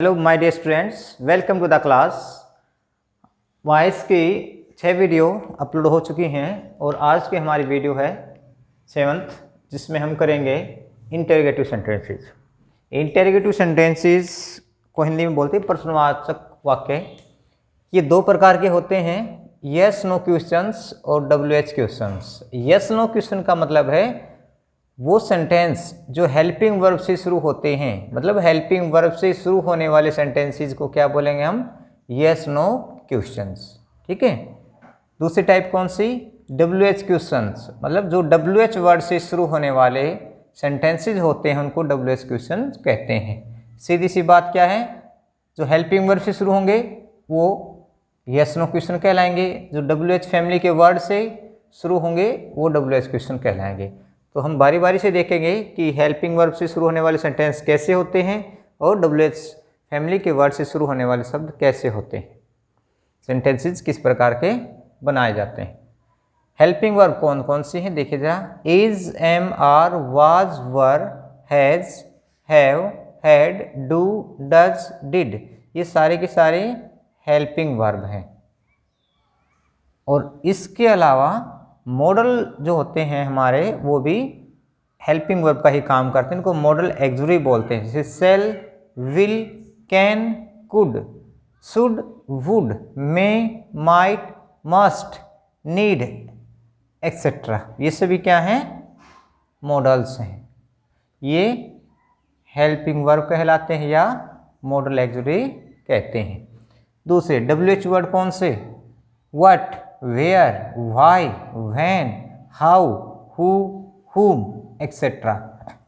Hello my dear students, welcome to the class. Voice की 6 video upload हो चुकी हैं और आज की हमारी वीडियो है 7th, जिसमें हम करेंगे इंटेरोगेटिव सेंटेंसेस। इंटेरोगेटिव सेंटेंसेस को हिंदी में बोलते हैं प्रश्नवाचक वाक्य। ये दो प्रकार के होते हैं, यस नो क्वेश्चंस और WH questions. Yes no question का मतलब है वो सेंटेंस जो हेल्पिंग वर्ब से शुरू होते हैं, मतलब हेल्पिंग वर्ब से शुरू होने वाले सेंटेंसेस को क्या बोलेंगे हम, यस नो क्वेश्चंस। ठीक है। दूसरी टाइप कौन सी, WH क्वेश्चंस, मतलब जो WH वर्ड से शुरू होने वाले सेंटेंसेस होते हैं उनको WH क्वेश्चन कहते हैं। सीधी सी बात क्या है, जो हेल्पिंग वर्ब से शुरू होंगे वो यस नो क्वेश्चन कहलाएंगे, जो WH फैमिली के वर्ड से शुरू होंगे वो WH क्वेश्चन कहलाएंगे। तो हम बारी बारी से देखेंगे कि हेल्पिंग वर्ब से शुरू होने वाले सेंटेंस कैसे होते हैं और WH फैमिली के वर्ड से शुरू होने वाले शब्द कैसे होते हैं, सेंटेंसेस किस प्रकार के बनाए जाते हैं। हेल्पिंग वर्ब कौन कौन सी हैं देखिए जरा, is, am, are, was, were, has, have, had, do, does, did, ये सारे के सारे हेल्पिंग वर्ब हैं। और इसके अलावा मॉडल जो होते हैं हमारे वो भी हेल्पिंग वर्ब का ही काम करते हैं, इनको मॉडल एक्सुरी बोलते हैं, जैसे shall, will, can, could, should, would, may, might, must, need, etcetera. ये सभी क्या हैं, मॉडल्स हैं। ये हेल्पिंग वर्ब कहलाते हैं या मॉडल एक्सुरी कहते हैं। दूसरे WH वर्ड कौन से, what, where, why, when, how, who, whom, etcetera,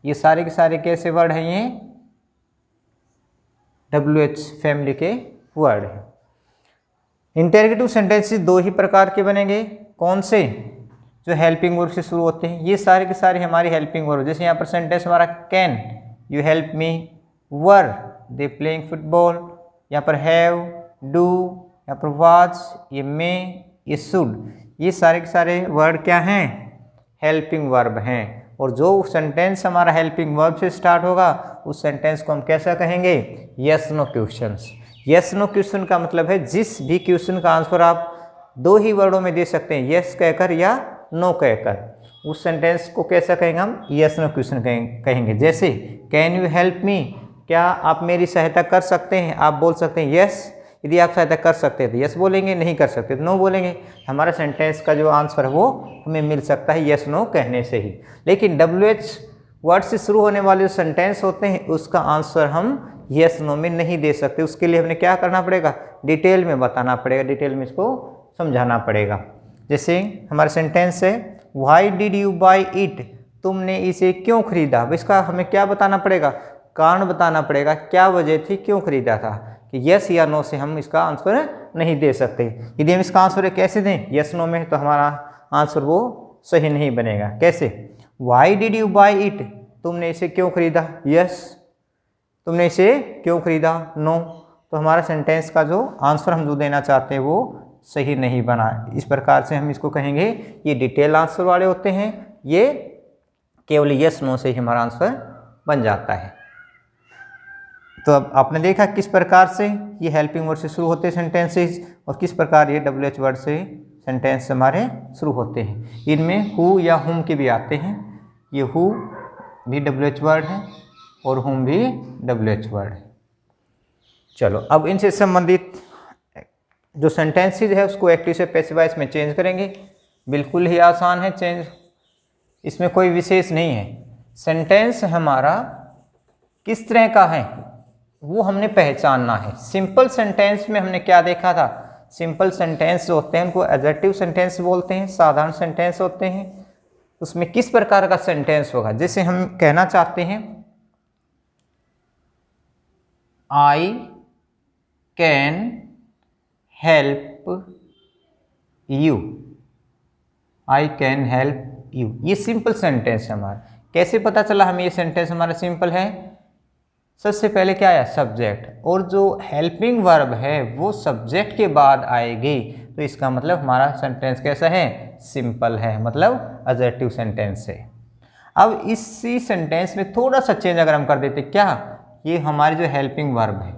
ये सारे के सारे कैसे वर्ड हैं, ये WH फैमिली के वर्ड हैं। इंटेरोगेटिव सेंटेंसेस दो ही प्रकार के बनेंगे, कौन से, जो हेल्पिंग वर्ब से शुरू होते हैं, ये सारे के सारे हमारी हेल्पिंग वर्ब। जैसे यहाँ पर सेंटेंस हमारा can you help me, were they playing football, यहाँ पर हैव, डू, यहाँ पर वाज, ये मे, ये शुड, ये सारे के सारे वर्ड क्या हैं, हेल्पिंग वर्ब हैं। और जो सेंटेंस हमारा हेल्पिंग वर्ब से स्टार्ट होगा उस सेंटेंस को हम कैसा कहेंगे, yes no questions. Yes no question का मतलब है जिस भी क्वेश्चन का आंसर आप दो ही वर्डों में दे सकते हैं, यस कहकर या नो कहकर, उस सेंटेंस को कैसा कहेंगे हम, यस नो क्वेश्चन कहेंगे। जैसे कैन यू हेल्प मी, क्या आप मेरी सहायता कर सकते हैं, आप बोल सकते हैं यस, यदि आप सहायता कर सकते हैं तो यस बोलेंगे, नहीं कर सकते तो नो बोलेंगे। हमारा सेंटेंस का जो आंसर है वो हमें मिल सकता है यस नो कहने से ही। लेकिन WH वर्ड से शुरू होने वाले जो सेंटेंस होते हैं उसका आंसर हम यस नो में नहीं दे सकते, उसके लिए हमें क्या करना पड़ेगा, डिटेल में बताना पड़ेगा, डिटेल में इसको समझाना पड़ेगा। जैसे हमारा सेंटेंस है why did you by it, तुमने इसे क्यों खरीदा, इसका हमें क्या बताना पड़ेगा, कारण बताना पड़ेगा, क्या वजह थी, क्यों खरीदा था। कि यस या नो से हम इसका आंसर नहीं दे सकते। यदि हम इसका आंसर कैसे दें, यस नो में, तो हमारा आंसर वो सही नहीं बनेगा। कैसे, why did you by it, तुमने इसे क्यों खरीदा, यस, तुमने इसे क्यों खरीदा, नो, तो हमारा सेंटेंस का जो आंसर हम जो देना चाहते हैं वो सही नहीं बना। इस प्रकार से हम इसको कहेंगे ये डिटेल आंसर वाले होते हैं, ये केवल यस नो से ही हमारा आंसर बन जाता है। तो अब आपने देखा किस प्रकार से ये हेल्पिंग वर्ड से शुरू होते हैं सेंटेंसेस और किस प्रकार ये WH वर्ड से सेंटेंस हमारे शुरू होते हैं। इनमें हु या हुम के भी आते हैं, ये हु भी WH वर्ड है और हुम भी WH वर्ड है। चलो अब इनसे संबंधित जो सेंटेंसेस है उसको एक्टिव से पैसिव वॉइस में चेंज करेंगे। बिल्कुल ही आसान है चेंज, इसमें कोई विशेष नहीं है। सेंटेंस हमारा किस तरह का है वो हमने पहचानना है। सिंपल सेंटेंस में हमने क्या देखा था, सिंपल सेंटेंस जो होते हैं उनको एडजेक्टिव सेंटेंस बोलते हैं, साधारण सेंटेंस होते हैं। उसमें किस प्रकार का सेंटेंस होगा, जैसे हम कहना चाहते हैं I can help you, I can help you, ये सिंपल सेंटेंस है हमारा। कैसे पता चला हमें ये सेंटेंस हमारा सिंपल है, सबसे पहले क्या आया, सब्जेक्ट, और जो हेल्पिंग वर्ब है वो सब्जेक्ट के बाद आएगी, तो इसका मतलब हमारा सेंटेंस कैसा है, सिंपल है, मतलब एडजेक्टिव सेंटेंस है। अब इसी सेंटेंस में थोड़ा सा चेंज अगर हम कर देते, क्या, ये हमारी जो हेल्पिंग वर्ब है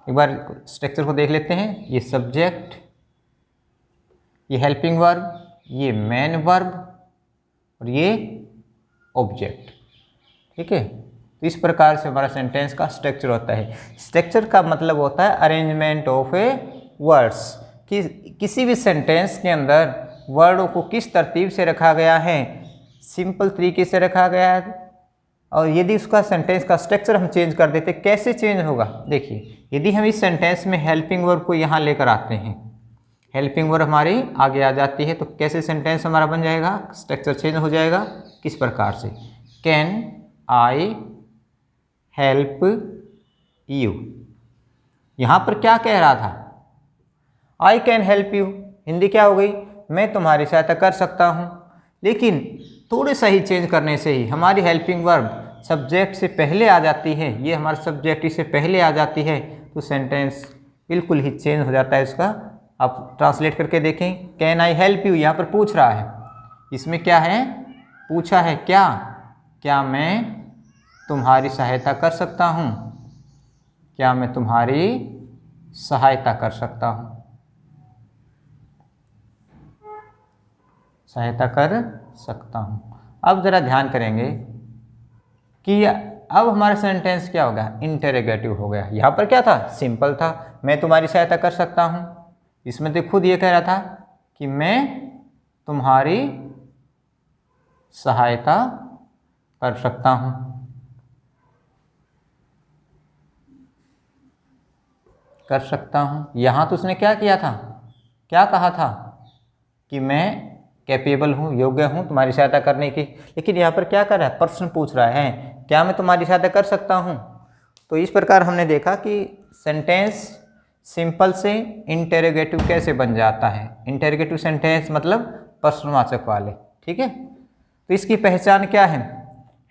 एक बार स्ट्रक्चर को देख लेते हैं। ये सब्जेक्ट, ये हेल्पिंग वर्ब, ये मेन वर्ब और ये ऑब्जेक्ट। ठीक है, तो इस प्रकार से हमारा सेंटेंस का स्ट्रक्चर होता है। स्ट्रक्चर का मतलब होता है अरेंजमेंट ऑफ ए वर्ड्स, कि किसी भी सेंटेंस के अंदर वर्डों को किस तरतीब से रखा गया है, सिंपल तरीके से रखा गया है। और यदि उसका सेंटेंस का स्ट्रक्चर हम चेंज कर देते, कैसे चेंज होगा? देखिए, यदि हम इस सेंटेंस में हेल्पिंग वर्ब को यहाँ लेकर आते हैं, हेल्पिंग वर्ब हमारी आगे आ जाती है, तो कैसे सेंटेंस हमारा बन जाएगा? स्ट्रक्चर चेंज हो जाएगा। किस प्रकार से? Can I help you. यहाँ पर क्या कह रहा था? I can help you. Hindi क्या हो गई? मैं तुम्हारी सहायता कर सकता हूँ। लेकिन थोड़े सा ही चेंज करने से ही हमारी हेल्पिंग वर्ब सब्जेक्ट से पहले आ जाती है, ये हमारा सब्जेक्ट इससे पहले आ जाती है, तो सेंटेंस बिल्कुल ही चेंज हो जाता है इसका। आप ट्रांसलेट करके देखें, कैन आई हेल्प यू, यहाँ पर पूछ रहा है, इसमें क्या है? पूछा है क्या मैं तुम्हारी सहायता कर सकता हूँ? क्या मैं तुम्हारी सहायता कर सकता हूँ? सहायता कर सकता हूँ। अब ज़रा ध्यान करेंगे कि अब हमारा सेंटेंस क्या होगा? इंटेरोगेटिव हो गया। यहाँ पर क्या था? सिंपल था, मैं तुम्हारी सहायता कर सकता हूँ। इसमें तो खुद ये कह रहा था कि मैं तुम्हारी सहायता कर सकता हूँ। कर सकता हूँ। यहाँ तो उसने क्या किया था? क्या कहा था? कि मैं कैपेबल हूँ, योग्य हूँ तुम्हारी सहायता करने की। लेकिन यहाँ पर क्या कर रहा है? प्रश्न पूछ रहा है, क्या मैं तुम्हारी सहायता कर सकता हूँ? तो इस प्रकार हमने देखा कि सेंटेंस सिंपल से इंटेरोगेटिव कैसे बन जाता है। इंटेरोगेटिव सेंटेंस मतलब प्रश्नवाचक वाले। ठीक है, तो इसकी पहचान क्या है?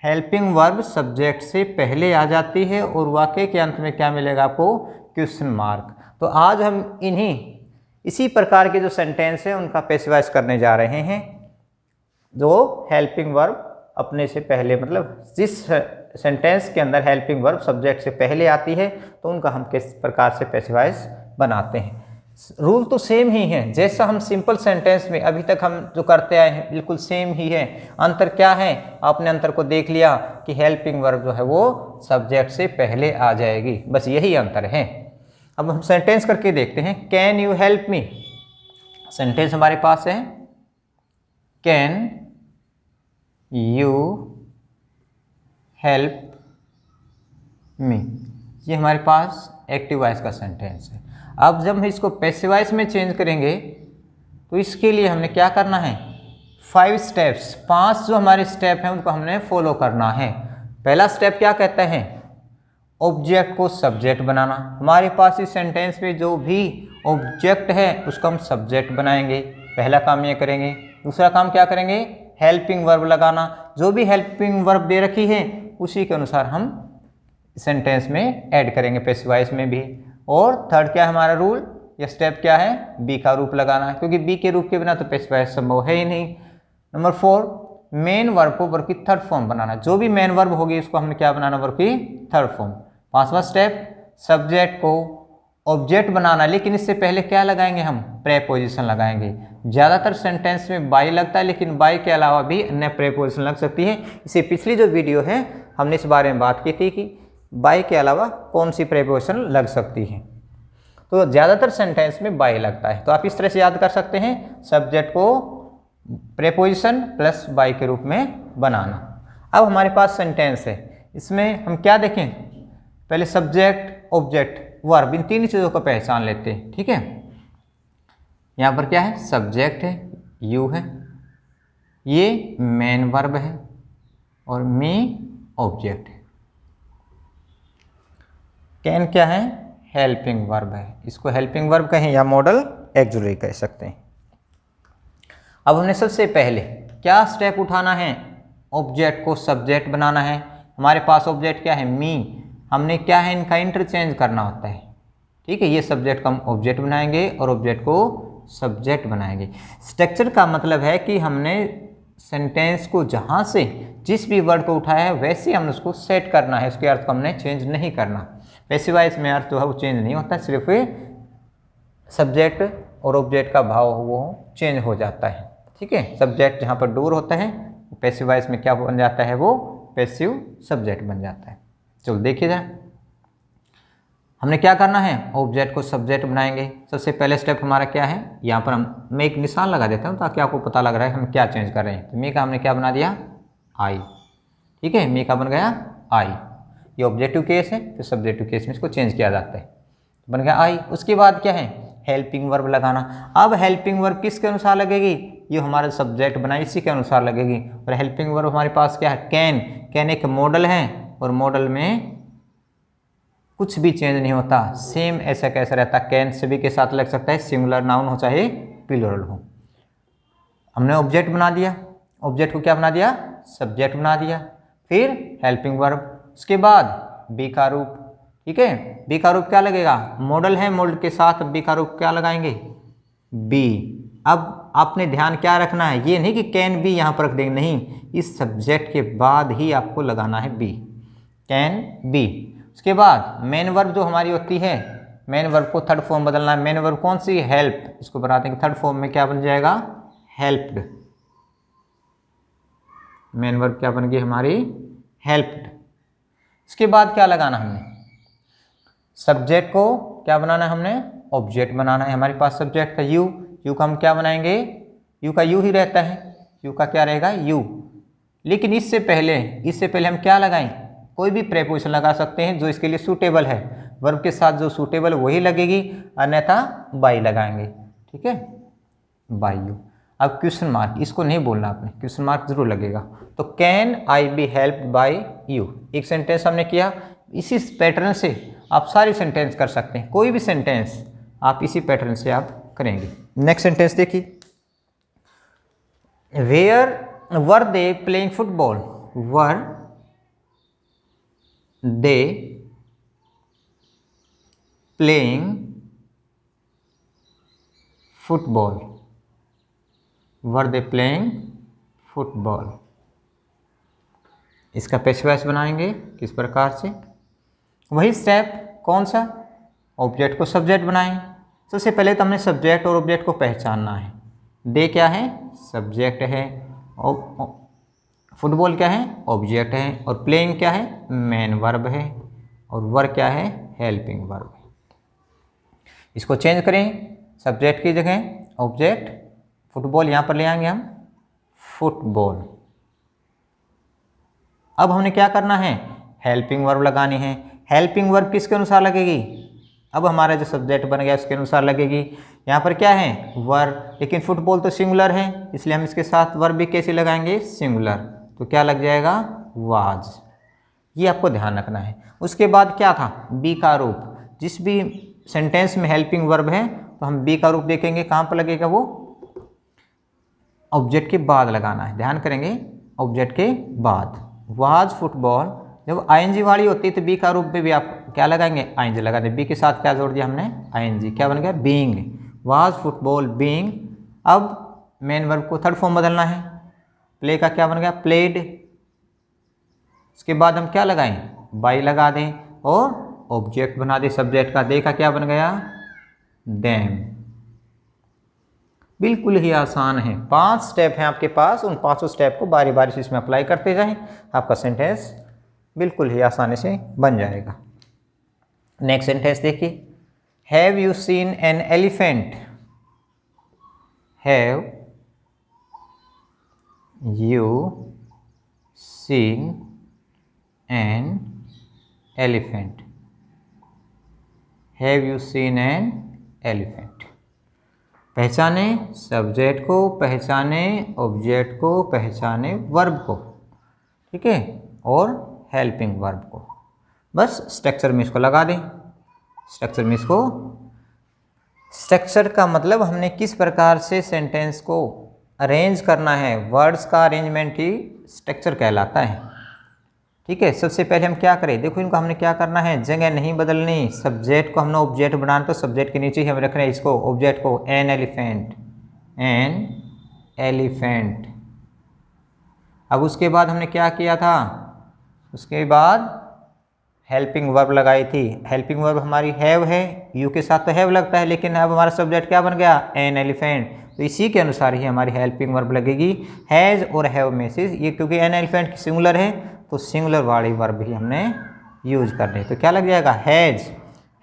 हेल्पिंग वर्ब सब्जेक्ट से पहले आ जाती है और वाक्य के अंत में क्या मिलेगा आपको? Question mark. तो आज हम इसी प्रकार के जो सेंटेंस है उनका पैसिवाइज करने जा रहे हैं, जो हेल्पिंग वर्ब अपने से पहले, मतलब जिस सेंटेंस के अंदर हेल्पिंग वर्ब सब्जेक्ट से पहले आती है, तो उनका हम किस प्रकार से पैसिवाइज बनाते हैं। रूल तो सेम ही है, जैसा हम सिंपल सेंटेंस में अभी तक हम जो करते आए हैं बिल्कुल सेम ही है। अंतर क्या है? आपने अंतर को देख लिया कि हेल्पिंग वर्ब जो है वो सब्जेक्ट से पहले आ जाएगी, बस यही अंतर है। अब हम सेंटेंस करके देखते हैं। Can you help me, sentence हमारे पास है, कैन यू हेल्प मी, ये हमारे पास एक्टिव वॉइस का सेंटेंस है। अब जब हम इसको पैसिव वॉइस में चेंज करेंगे तो इसके लिए हमने क्या करना है? 5 स्टेप्स, 5 जो हमारे स्टेप हैं उनको हमने फॉलो करना है। पहला स्टेप क्या कहता है? ऑब्जेक्ट को सब्जेक्ट बनाना। हमारे पास इस सेंटेंस में जो भी ऑब्जेक्ट है उसको हम सब्जेक्ट बनाएंगे, पहला काम ये करेंगे। दूसरा काम क्या करेंगे? हेल्पिंग वर्ब लगाना। जो भी हेल्पिंग वर्ब दे रखी है उसी के अनुसार हम सेंटेंस में ऐड करेंगे, पैसिव वॉइस में भी। और थर्ड क्या है हमारा रूल या स्टेप क्या है? बी का रूप लगाना, क्योंकि बी के रूप के बिना तो पैसिव वॉइस संभव है ही नहीं। नंबर 4, मेन वर्ब को वर्ब की थर्ड फॉर्म बनाना। जो भी मेन वर्ब होगी उसको हमने क्या बनाना? वर्ब की थर्ड फॉर्म। 5वां स्टेप, सब्जेक्ट को ऑब्जेक्ट बनाना, लेकिन इससे पहले क्या लगाएंगे हम? प्रेपोजिशन लगाएंगे। ज़्यादातर सेंटेंस में बाई लगता है, लेकिन बाई के अलावा भी अन्य प्रेपोजिशन लग सकती है। इसे पिछली जो वीडियो है हमने इस बारे में बात की थी कि बाई के अलावा कौन सी प्रेपोजिशन लग सकती है। तो ज़्यादातर सेंटेंस में बाई लगता है, तो आप इस तरह से याद कर सकते हैं, सब्जेक्ट को प्रेपोजिशन प्लस बाई के रूप में बनाना। अब हमारे पास सेंटेंस है, इसमें हम क्या देखें? पहले सब्जेक्ट, ऑब्जेक्ट, वर्ब, इन तीन चीज़ों को पहचान लेते हैं। ठीक है, यहाँ पर क्या है? सब्जेक्ट है, यू है, ये मेन वर्ब है और मी ऑब्जेक्ट है। कैन क्या है? हेल्पिंग वर्ब है, इसको हेल्पिंग वर्ब कहें या मॉडल ऑक्सिलरी कह सकते हैं। अब हमने सबसे पहले क्या स्टेप उठाना है? ऑब्जेक्ट को सब्जेक्ट बनाना है। हमारे पास ऑब्जेक्ट क्या है? मी। हमने क्या है? इनका इंटरचेंज करना होता है। ठीक है, ये सब्जेक्ट को हम ऑब्जेक्ट बनाएंगे और ऑब्जेक्ट को सब्जेक्ट बनाएंगे। स्ट्रक्चर का मतलब है कि हमने सेंटेंस को जहाँ से जिस भी वर्ड को उठाया है वैसे हमने उसको सेट करना है, उसके अर्थ को हमने चेंज नहीं करना। पैसिव वॉइस में अर्थ जो है वो चेंज नहीं होता, सिर्फ सब्जेक्ट और ऑब्जेक्ट का भाव वो चेंज हो जाता है। ठीक है, सब्जेक्ट जहाँ पर डूर होता है, पैसिव वॉइस में क्या बन जाता है, वो पैसिव सब्जेक्ट बन जाता है। चलो देखिए जाए, हमने क्या करना है, ऑब्जेक्ट को सब्जेक्ट बनाएंगे। सबसे पहले स्टेप हमारा क्या है, यहाँ पर मैं एक निशान लगा देता हूँ ताकि आपको पता लग रहा है हम क्या चेंज कर रहे हैं। तो मी का हमने क्या बना दिया, आई। ठीक है, मी का बन गया आई। ये ऑब्जेक्टिव केस है, फिर सब्जेक्टिव केस में इसको चेंज किया जाता है, बन गया आई। उसके बाद क्या है, हेल्पिंग वर्ब लगाना। अब हेल्पिंग वर्ब किसके अनुसार लगेगी, ये हमारा सब्जेक्ट बना इसी के अनुसार लगेगी। और हेल्पिंग वर्ब हमारे पास क्या है, कैन। कैन एक मॉडल है और मॉडल में कुछ भी चेंज नहीं होता, सेम ऐसा कैसा रहता, कैन सभी के साथ लग सकता है, सिंगुलर नाउन हो चाहे प्लूरल हो। हमने ऑब्जेक्ट बना दिया, ऑब्जेक्ट को क्या बना दिया, सब्जेक्ट बना दिया। फिर हेल्पिंग वर्ब, उसके बाद बी का रूप। ठीक है, बी का रूप क्या लगेगा, मॉडल है, मॉडल के साथ बी का रूप क्या लगाएंगे, बी। अब आपने ध्यान क्या रखना है, ये नहीं कि कैन बी यहाँ पर रख देंगे, नहीं, इस सब्जेक्ट के बाद ही आपको लगाना है बी, कैन बी। उसके बाद मेन वर्ब जो हमारी होती है, मेन वर्ब को थर्ड फॉर्म बदलना है। मेन वर्ब कौन सी, हेल्प। इसको बना देंगे थर्ड फॉर्म में, क्या बन जाएगा, हेल्प्ड। मेन वर्ब क्या बन गई हमारी, हेल्प्ड। इसके बाद क्या लगाना हमने, सब्जेक्ट को क्या बनाना है हमने, ऑब्जेक्ट बनाना है। हमारे पास सब्जेक्ट का यू, यू का हम क्या बनाएंगे, यू का यू ही रहता है, यू का क्या रहेगा, यू। लेकिन इससे पहले हम क्या लगाएं, कोई भी प्रेपोजिशन लगा सकते हैं जो इसके लिए सूटेबल है। वर्ब के साथ जो सूटेबल वही लगेगी, अन्यथा बाई लगाएंगे। ठीक है, बाई यू। अब क्वेश्चन मार्क, इसको नहीं बोलना आपने, क्वेश्चन मार्क जरूर लगेगा। तो can I be helped bye you, एक सेंटेंस हमने किया। इसी पैटर्न से आप सारी सेंटेंस कर सकते हैं, कोई भी सेंटेंस आप इसी पैटर्न से आप करेंगे। नेक्स्ट सेंटेंस देखिए, where were they playing football, were they playing football, were they playing football. इसका पैसिव वॉइस बनाएंगे किस प्रकार से, वही स्टेप, कौन सा, ऑब्जेक्ट को सब्जेक्ट बनाएं। सबसे पहले तो हमने सब्जेक्ट और ऑब्जेक्ट को पहचानना है। दे क्या है, सब्जेक्ट है, फुटबॉल क्या है, ऑब्जेक्ट है, और प्लेइंग क्या है, मेन वर्ब है, और वर क्या है, हेल्पिंग वर्ब है। इसको चेंज करें, सब्जेक्ट की जगह ऑब्जेक्ट, फुटबॉल यहाँ पर ले आएंगे हम, फुटबॉल। अब हमने क्या करना है, हेल्पिंग वर्ब लगानी है। हेल्पिंग वर्ब किसके अनुसार लगेगी, अब हमारा जो सब्जेक्ट बन गया उसके अनुसार लगेगी। यहाँ पर क्या है, वर, लेकिन फुटबॉल तो सिंगुलर है, इसलिए हम इसके साथ वर्ब भी कैसे लगाएंगे, सिंगुलर। तो क्या लग जाएगा, वाज। ये आपको ध्यान रखना है। उसके बाद क्या था, बी का रूप। जिस भी सेंटेंस में हेल्पिंग वर्ब है तो हम बी का रूप देखेंगे, कहाँ पर लगेगा, वो ऑब्जेक्ट के बाद लगाना है, ध्यान करेंगे, ऑब्जेक्ट के बाद। वाज फुटबॉल, जब आईएनजी वाली होती है तो बी का रूप में भी आप क्या लगाएंगे, आईएनजी लगा दें। बी के साथ क्या जोड़ दिया हमने, आईएनजी, क्या बन गया, बीइंग। Was football being. अब मेन वर्ब को थर्ड फॉर्म बदलना है, प्ले का क्या बन गया, प्लेड। उसके बाद हम क्या लगाएं, बाई लगा दें, और ऑब्जेक्ट बना दें सब्जेक्ट का। दे का क्या बन गया, डैम। बिल्कुल ही आसान है, 5 स्टेप हैं आपके पास, उन 5 स्टेप को बारी बारी से इसमें अप्लाई करते जाएं, आपका सेंटेंस बिल्कुल ही आसानी से बन जाएगा। नेक्स्ट सेंटेंस देखिए, have you seen an elephant, have you seen an elephant, have you seen an elephant. पहचाने सब्जेक्ट को, पहचाने ऑब्जेक्ट को, पहचाने वर्ब को, ठीक है, और हेल्पिंग वर्ब को। बस स्ट्रक्चर में इसको लगा दें, स्ट्रक्चर में इसको, स्ट्रक्चर का मतलब हमने किस प्रकार से सेंटेंस को अरेंज करना है, वर्ड्स का अरेंजमेंट ही स्ट्रक्चर कहलाता है। ठीक है, सबसे पहले हम क्या करें, देखो इनको हमने क्या करना है, जगह नहीं बदलनी। सब्जेक्ट को हमने ऑब्जेक्ट बनाना, तो सब्जेक्ट के नीचे ही हम रख रहे हैं इसको, ऑब्जेक्ट को, एन एलिफेंट, एन एलिफेंट। अब उसके बाद हमने क्या किया था, उसके बाद हेल्पिंग वर्ब लगाई थी। हेल्पिंग वर्ब हमारी हैव है, यू के साथ तो हैव लगता है, लेकिन अब हमारा सब्जेक्ट क्या बन गया, एन एलिफेंट। तो इसी के अनुसार ही हमारी हेल्पिंग वर्ब लगेगी हैज़ और हैव में से। ये क्योंकि एन एलिफेंट की सिंगुलर है तो सिंगुलर वाली वर्ब भी हमने यूज करनी है। तो क्या लग जाएगा, हैज़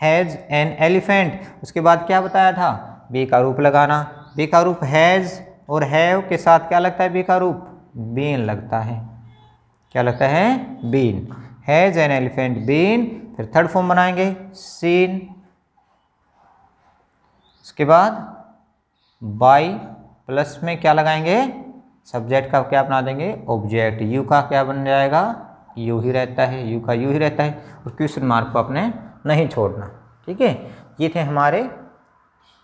एन एलिफेंट। उसके बाद क्या बताया था, बी का रूप लगाना। बी का रूप हैज़ और हैव के साथ क्या लगता है, बी का रूप बीन लगता है। क्या लगता है, been. Has an elephant been. फिर थर्ड फॉर्म बनाएंगे सीन। उसके बाद बाई प्लस में क्या लगाएंगे, सब्जेक्ट का क्या बना देंगे, ऑब्जेक्ट। यू का क्या बन जाएगा, यू ही रहता है, यू का यू ही रहता है, और क्वेश्चन मार्क को अपने नहीं छोड़ना। ठीक है, ये थे हमारे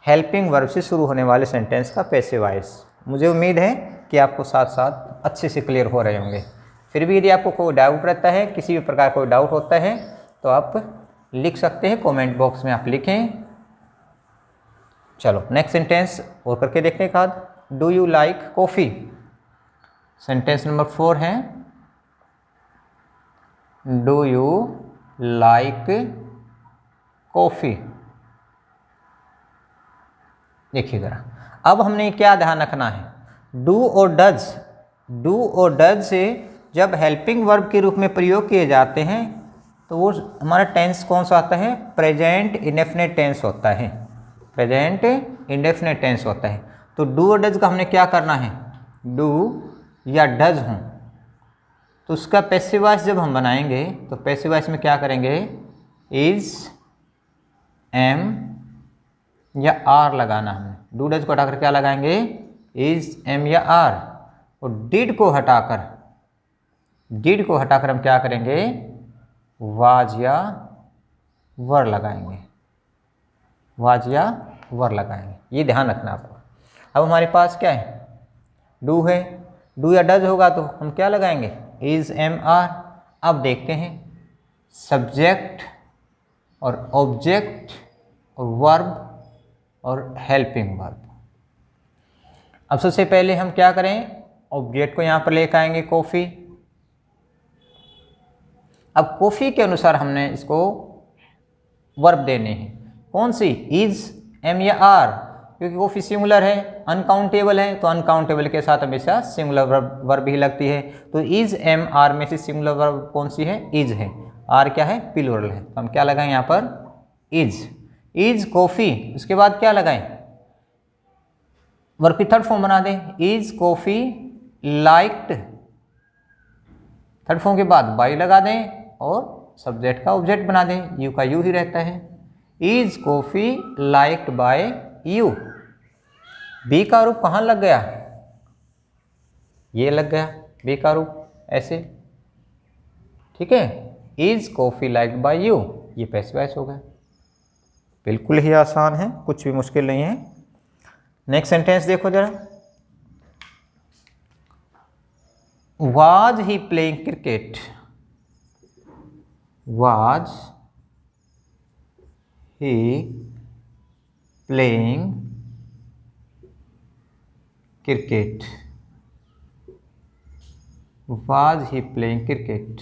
हेल्पिंग वर्ब से शुरू होने वाले सेंटेंस का पैसिव वॉइस। मुझे उम्मीद है कि आपको साथ साथ अच्छे से क्लियर हो रहे होंगे। फिर भी यदि आपको कोई डाउट रहता है, किसी भी प्रकार कोई डाउट होता है, तो आप लिख सकते हैं, कमेंट बॉक्स में आप लिखें। चलो नेक्स्ट सेंटेंस और करके देखने के बाद, do you like coffee. Sentence number 4 है, डू यू लाइक कॉफ़ी। देखिए ज़रा, अब हमने क्या ध्यान रखना है, डू और डज से जब हेल्पिंग वर्ब के रूप में प्रयोग किए जाते हैं तो वो हमारा टेंस कौन सा आता है, प्रेजेंट इंडेफिनिट टेंस होता है। प्रेजेंट इंडेफिनिट टेंस होता है। तो डू और डज का हमने क्या करना है, डू या डज हों तो उसका पैसिव वॉइस जब हम बनाएंगे तो पैसिव वॉइस में क्या करेंगे, इज, एम या आर लगाना। हमने डू डज को हटाकर क्या लगाएंगे, इज, एम या आर। और डिड को हटाकर हम क्या करेंगे, वाज या वर लगाएंगे। वाज या वर लगाएंगे, ये ध्यान रखना आपको। अब हमारे पास क्या है, डू है, डू या डज होगा तो हम क्या लगाएंगे, इज, एम, आर। अब देखते हैं सब्जेक्ट और ऑब्जेक्ट और वर्ब और हेल्पिंग वर्ब। अब सबसे पहले हम क्या करें, ऑब्जेक्ट को यहाँ पर लेकर आएंगे, कॉफ़ी। अब कॉफ़ी के अनुसार हमने इसको वर्ब देने हैं, कौन सी, इज, एम या आर। क्योंकि कॉफ़ी सिंगुलर है, अनकाउंटेबल है, तो अनकाउंटेबल के साथ हमेशा सिंगुलर वर्ब ही लगती है। तो इज, एम, आर में से सिंगुलर वर्ब कौन सी है, इज है। आर क्या है, प्लूरल है, तो हम क्या लगाएं यहाँ पर, इज कॉफ़ी। उसके बाद क्या लगाएं, वर्ब की थर्ड फॉर्म बना दें, is coffee liked. Third form के बाद बाई लगा दें और सब्जेक्ट का ऑब्जेक्ट बना दें, यू का यू ही रहता है। Is coffee liked by you. Be का रूप कहाँ लग गया, ये लग गया बी का रूप ऐसे। ठीक है, is coffee liked by you, ये पैसिव वॉइस हो गया। बिल्कुल ही आसान है, कुछ भी मुश्किल नहीं है। नेक्स्ट सेंटेंस देखो जरा, was he playing cricket. Was he playing cricket. Was he playing cricket,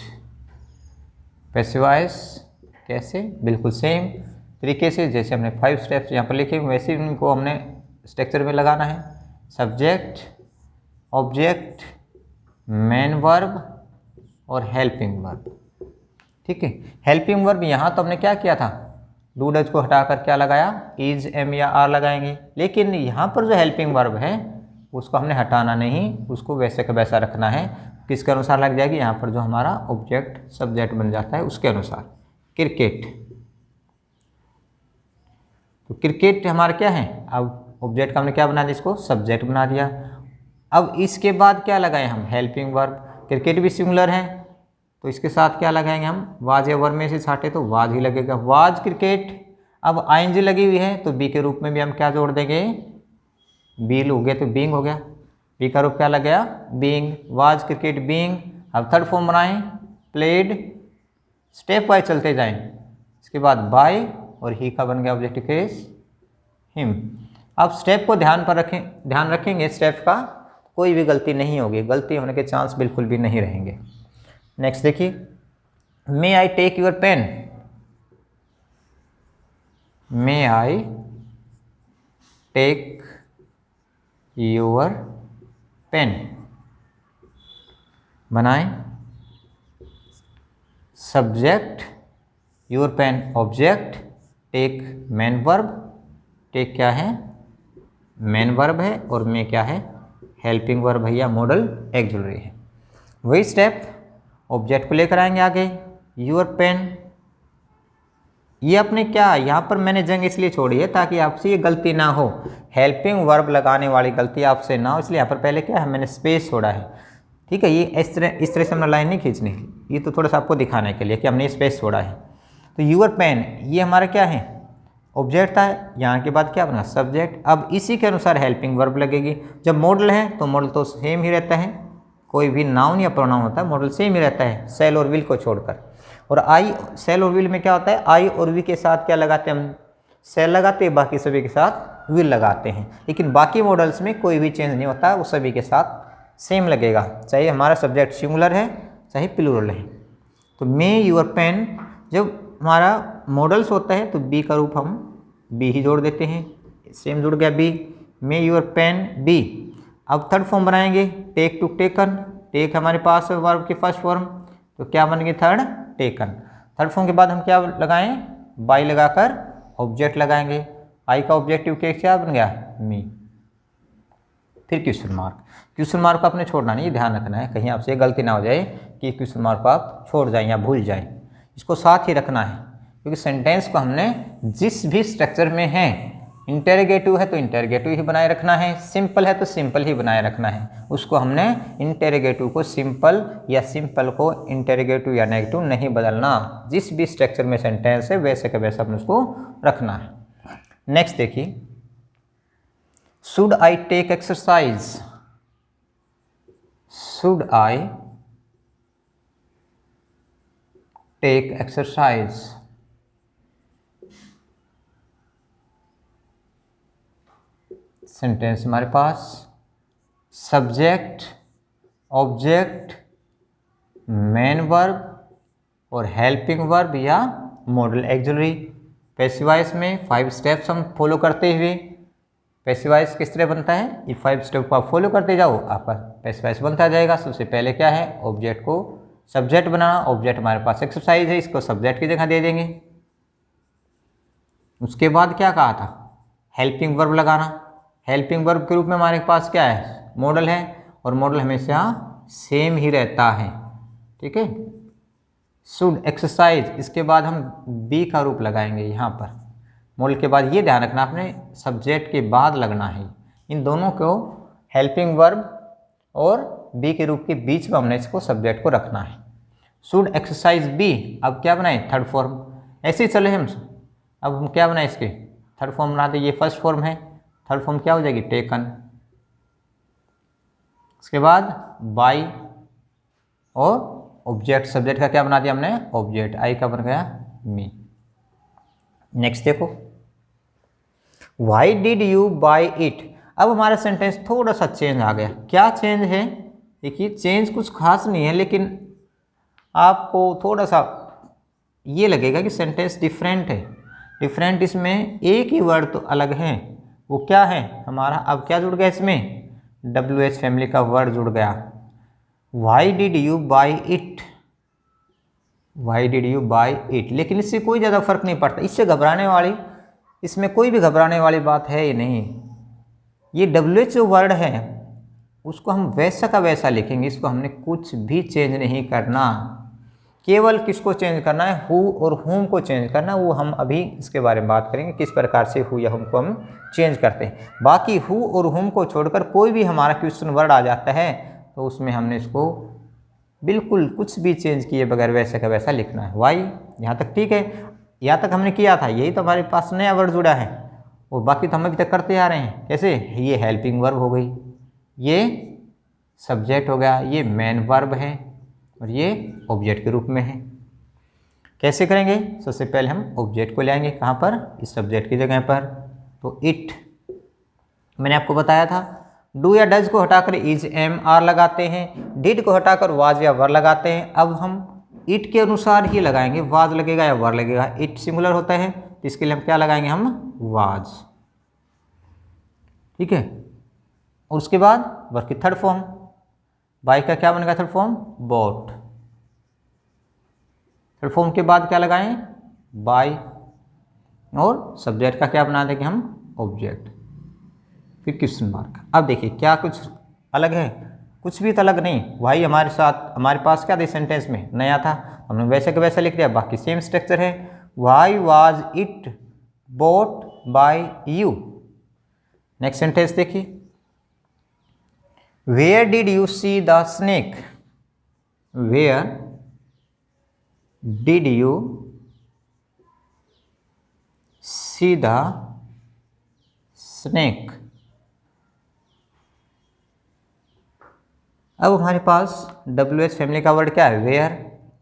passive voice. कैसे, बिल्कुल सेम तरीके से जैसे हमने 5 स्टेप्स यहाँ पर लिखे वैसे ही उनको हमने स्ट्रक्चर में लगाना है। सब्जेक्ट, ऑब्जेक्ट, मेन वर्ब और हेल्पिंग वर्ब। ठीक है, हेल्पिंग वर्ब यहाँ तो हमने क्या किया था, डू डज को हटाकर क्या लगाया, इज, एम या आर लगाएंगे। लेकिन यहाँ पर जो हेल्पिंग वर्ब है उसको हमने हटाना नहीं, उसको वैसे का वैसा रखना है। किसके अनुसार लग जाएगी, यहाँ पर जो हमारा ऑब्जेक्ट सब्जेक्ट बन जाता है उसके अनुसार। क्रिकेट, तो क्रिकेट हमारा क्या है, अब ऑब्जेक्ट का हमने क्या बना दिया, इसको सब्जेक्ट बना दिया। अब इसके बाद क्या लगाएं हम, हेल्पिंग वर्ब। क्रिकेट भी सिंगुलर है तो इसके साथ क्या लगाएंगे हम, वाज या वर्ब में से छाटे तो वाज ही लगेगा, वाज क्रिकेट। अब आईएनजी लगी हुई है तो बी के रूप में भी हम क्या जोड़ देंगे, बील हो गया तो बीइंग हो गया। बी का रूप क्या लग गया, बीइंग। Was cricket being. अब थर्ड फॉर्म बनाएं, प्लेड। स्टेप वाइज चलते जाएं, इसके बाद बाय और ही का बन गया ऑब्जेक्टिव केस, हिम। अब स्टेप को ध्यान रखेंगे, स्टेप का कोई भी गलती नहीं होगी, गलती होने के चांस बिल्कुल भी नहीं रहेंगे। नेक्स्ट देखिए, may I take your pen, may I take your pen बनाएं। Subject your pen object, take main verb, take क्या है मेन वर्ब है और मे क्या है हेल्पिंग वर्ब है या मॉडल ऑक्सिलरी है। वही स्टेप ऑब्जेक्ट को लेकर आएंगे आगे। योर पेन, ये अपने क्या यहाँ पर मैंने जंग इसलिए छोड़ी है ताकि आपसे ये गलती ना हो, हेल्पिंग वर्ब लगाने वाली गलती आपसे ना हो, इसलिए यहाँ पर पहले क्या है मैंने स्पेस छोड़ा है। ठीक है, ये इस तरह से हमने लाइन नहीं खींचनी, ये तो थोड़ा सा आपको दिखाने के लिए कि हमने स्पेस छोड़ा है। तो यूर पेन ये हमारा क्या है ऑब्जेक्ट था, यहाँ के बाद क्या बना सब्जेक्ट। अब इसी के अनुसार हेल्पिंग वर्ब लगेगी। जब मॉडल है तो मॉडल तो सेम ही रहता है, कोई भी नाउन या प्रोनाउन होता है मॉडल सेम ही रहता है सेल और विल को छोड़कर। और आई सेल और विल में क्या होता है आई और वी के साथ क्या लगाते हैं हम सेल लगाते हैं, बाकी सभी के साथ विल लगाते हैं। लेकिन बाकी मॉडल्स में कोई भी चेंज नहीं होता, वो सभी के साथ सेम लगेगा, चाहे हमारा सब्जेक्ट सिंगुलर है चाहे प्लूरल है। तो मे यूर पेन जब हमारा मॉडल्स होता है तो बी का रूप हम बी ही जोड़ देते हैं, सेम जुड़ गया be, may your pen be. अब थर्ड फॉर्म बनाएंगे टेक टू टेकन, टेक हमारे पास है वर्ब की फर्स्ट फॉर्म, तो क्या बन गई थर्ड टेकन। थर्ड फॉर्म के बाद हम क्या लगाएं बाई लगाकर ऑब्जेक्ट लगाएंगे, आई का ऑब्जेक्टिव के क्या बन गया मी। फिर क्वेश्चन मार्क, क्वेश्चन मार्क को आपने छोड़ना नहीं, ध्यान रखना है कहीं आपसे गलती ना हो जाए कि क्वेश्चन मार्क को आप छोड़ जाएं या भूल जाएं, इसको साथ ही रखना है क्योंकि सेंटेंस को हमने जिस भी स्ट्रक्चर में है, इंटेरोगेटिव है तो इंटेरोगेटिव ही बनाए रखना है, सिंपल है तो सिंपल ही बनाए रखना है, उसको हमने इंटेरोगेटिव को सिंपल या सिंपल को इंटेरोगेटिव या नेगेटिव नहीं बदलना, जिस भी स्ट्रक्चर में सेंटेंस है वैसे का वैसा अपने उसको रखना है। नेक्स्ट देखिए should I take exercise, should I take exercise. Sentence हमारे पास सब्जेक्ट ऑब्जेक्ट मेन वर्ब और हेल्पिंग वर्ब या मॉडल ऑक्सिलरी। पैसिव वॉइस में 5 स्टेप्स हम फॉलो करते हुए, पैसिव वॉइस किस तरह बनता है ये 5 स्टेप को आप फॉलो करते जाओ आपका पैसिव वॉइस बनता जाएगा। सबसे पहले क्या है ऑब्जेक्ट को सब्जेक्ट बनाना, ऑब्जेक्ट हमारे पास एक्सरसाइज है इसको सब्जेक्ट की जगह दे देंगे। उसके बाद क्या कहा था हेल्पिंग वर्ब लगाना, हेल्पिंग वर्ब के रूप में हमारे पास क्या है मॉडल है और मॉडल हमेशा सेम ही रहता है। ठीक है, शुड एक्सरसाइज, इसके बाद हम बी का रूप लगाएंगे यहाँ पर मॉडल के बाद। ये ध्यान रखना आपने सब्जेक्ट के बाद लगना है, इन दोनों को हेल्पिंग वर्ब और बी के रूप के बीच में हमने इसको सब्जेक्ट को रखना है। शुड एक्सरसाइज बी, अब क्या बनाए थर्ड फॉर्म, ऐसे ही चले हम। अब हम क्या बनाए इसके थर्ड फॉर्म बनाते, ये फर्स्ट फॉर्म है, थर्ड फॉर्म क्या हो जाएगी टेकन। उसके बाद बाई और ऑब्जेक्ट, सब्जेक्ट का क्या बना दिया हमने ऑब्जेक्ट, आई का बन गया मी। नेक्स्ट देखो why did you by it. अब हमारा सेंटेंस थोड़ा सा चेंज आ गया, क्या चेंज है देखिए, चेंज कुछ खास नहीं है लेकिन आपको थोड़ा सा ये लगेगा कि सेंटेंस डिफरेंट है। डिफरेंट इसमें एक ही वर्ड तो अलग है, वो क्या है हमारा, अब क्या जुड़ गया इसमें WH फैमिली का वर्ड जुड़ गया। Why did you by it, why did you by it, लेकिन इससे कोई ज़्यादा फर्क नहीं पड़ता, इससे घबराने वाली, इसमें कोई भी घबराने वाली बात है ही नहीं। ये WH जो वर्ड है उसको हम वैसा का वैसा लिखेंगे, इसको हमने कुछ भी चेंज नहीं करना, केवल किसको चेंज करना है हु और हुम को चेंज करना, वो हम अभी इसके बारे में बात करेंगे किस प्रकार से हु या हुम को हम चेंज करते हैं। बाकी हु और हुम को छोड़कर कोई भी हमारा क्वेश्चन वर्ड आ जाता है तो उसमें हमने इसको बिल्कुल कुछ भी चेंज किए बगैर वैसे का वैसा लिखना है। वाई यहाँ तक ठीक है, यहाँ तक हमने किया था, यही तो हमारे पास नया वर्ड जुड़ा है और बाकी तो हम अभी तक करते आ रहे हैं। कैसे, ये हेल्पिंग वर्ब हो गई, ये सब्जेक्ट हो गया, ये मेन वर्ब है और ये ऑब्जेक्ट के रूप में है। कैसे करेंगे, सबसे पहले हम ऑब्जेक्ट को लाएंगे कहाँ पर, इस सब्जेक्ट की जगह पर। तो इट मैंने आपको बताया था, डू या डज को हटाकर इज एम आर लगाते हैं, डिड को हटाकर वाज या वर लगाते हैं। अब हम इट के अनुसार ही लगाएंगे, वाज लगेगा या वर लगेगा। इट सिंगुलर होता है तो इसके लिए हम क्या लगाएंगे, हम वाज। ठीक है, और उसके बाद वर्ब की थर्ड फॉर्म, बाय का क्या बनेगा third form, bought. Third form के बाद क्या लगाएं, बाय, और सब्जेक्ट का क्या बना देंगे हम, ऑब्जेक्ट, फिर क्वेश्चन मार्क। अब देखिए क्या कुछ अलग है, कुछ भी तो अलग नहीं। भाई हमारे साथ हमारे पास क्या था सेंटेंस में, नया था, हमने वैसे का वैसा लिख दिया, बाकी सेम स्ट्रक्चर है। Why was it bought by you. Next sentence देखिए, where did you see the snake, where did you see the snake. अब हमारे पास WH फैमिली का वर्ड क्या है, वेयर।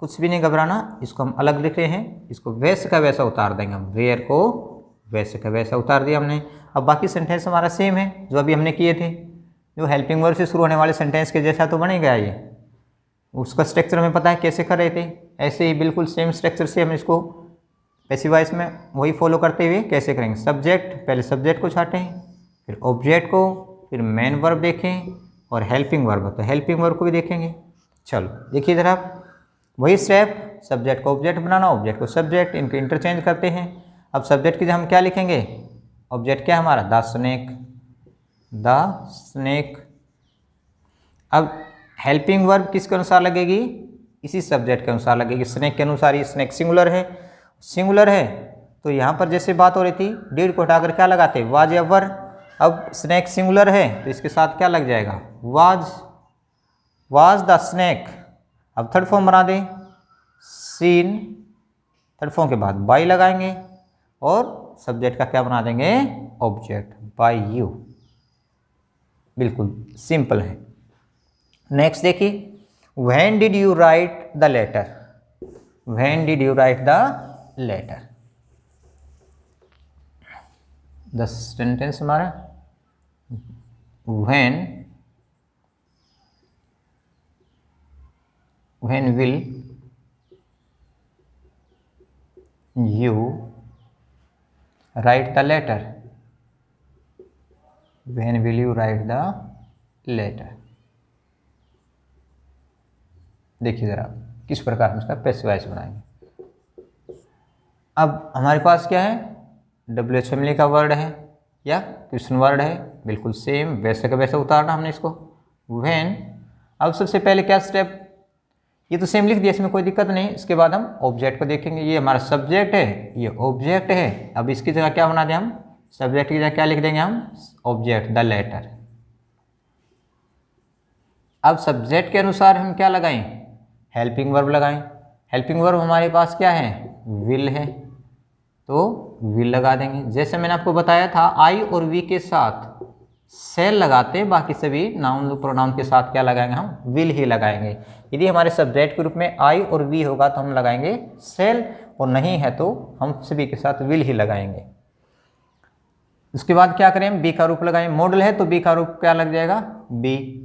कुछ भी नहीं घबराना, इसको हम अलग लिख रहे हैं, इसको वैसे का वैसा उतार देंगे हम, वेयर को वैसे का वैसा उतार दिया हमने। अब बाकी सेंटेंस हमारा सेम है जो अभी हमने किए थे, जो हेल्पिंग वर्ब से शुरू होने वाले सेंटेंस के जैसा तो बनेगा ये, उसका स्ट्रक्चर हमें पता है कैसे कर रहे थे, ऐसे ही बिल्कुल सेम स्ट्रक्चर से हम इसको पैसिव वॉइस में वही फॉलो करते हुए कैसे करेंगे। सब्जेक्ट, पहले सब्जेक्ट को छाटें, फिर ऑब्जेक्ट को, फिर मेन वर्ब देखें, और हेल्पिंग वर्ब तो हेल्पिंग वर्ब को भी देखेंगे। चलो देखिए जरा, वही स्टेप, सब्जेक्ट को ऑब्जेक्ट बनाना, ऑब्जेक्ट को सब्जेक्ट, इनको इंटरचेंज करते हैं। अब सब्जेक्ट की जगह हम क्या लिखेंगे, ऑब्जेक्ट क्या है हमारा, द स्नेक, द स्नेक। अब हेल्पिंग वर्ब किसके अनुसार लगेगी, इसी सब्जेक्ट के अनुसार लगेगी, स्नेक के अनुसार। ये स्नेक सिंगुलर है, सिंगुलर है तो यहाँ पर जैसे बात हो रही थी, डिड को हटाकर क्या लगाते, वाज या वर। अब स्नेक सिंगुलर है तो इसके साथ क्या लग जाएगा, वाज, वाज द स्नेक। अब थर्ड फॉर्म बना दें, सीन, थर्ड फॉर्म के बाद बाय लगाएंगे, और सब्जेक्ट का क्या बना देंगे, ऑब्जेक्ट, बाय यू। बिल्कुल सिंपल है। नेक्स्ट देखिए, when did you write the letter, when did you write the letter. The sentence हमारा when will you write the letter, when will you write the letter। देखिए जरा किस प्रकार हम इसका पैसिव वॉइस बनाएंगे। अब हमारे पास क्या है, WH फैमिली का वर्ड है या क्वेश्चन वर्ड है, बिल्कुल सेम वैसे का वैसा उतारना हमने इसको, व्हेन। अब सबसे पहले क्या स्टेप, ये तो सेम लिख दिया, इसमें कोई दिक्कत नहीं। इसके बाद हम ऑब्जेक्ट को देखेंगे, ये हमारा सब्जेक्ट है, ये ऑब्जेक्ट है। अब इसकी जगह क्या बना दें हम, सब्जेक्ट की जगह क्या लिख देंगे हम, ऑब्जेक्ट, द लेटर। अब सब्जेक्ट के अनुसार हम क्या लगाएं, हेल्पिंग वर्ब लगाएं। हेल्पिंग वर्ब हमारे पास क्या है, विल है, तो विल लगा देंगे। जैसे मैंने आपको बताया था, आई और वी के साथ सेल लगाते हैं, बाकी सभी नाउन प्रोनाउन के साथ क्या लगाएंगे, हम विल ही लगाएंगे। यदि हमारे सब्जेक्ट के रूप में आई और वी होगा तो हम लगाएंगे सेल, और नहीं है तो हम सभी के साथ विल ही लगाएंगे। उसके बाद क्या करें, बी का रूप लगाएं। मॉडल है तो बी का रूप क्या लग जाएगा, बी।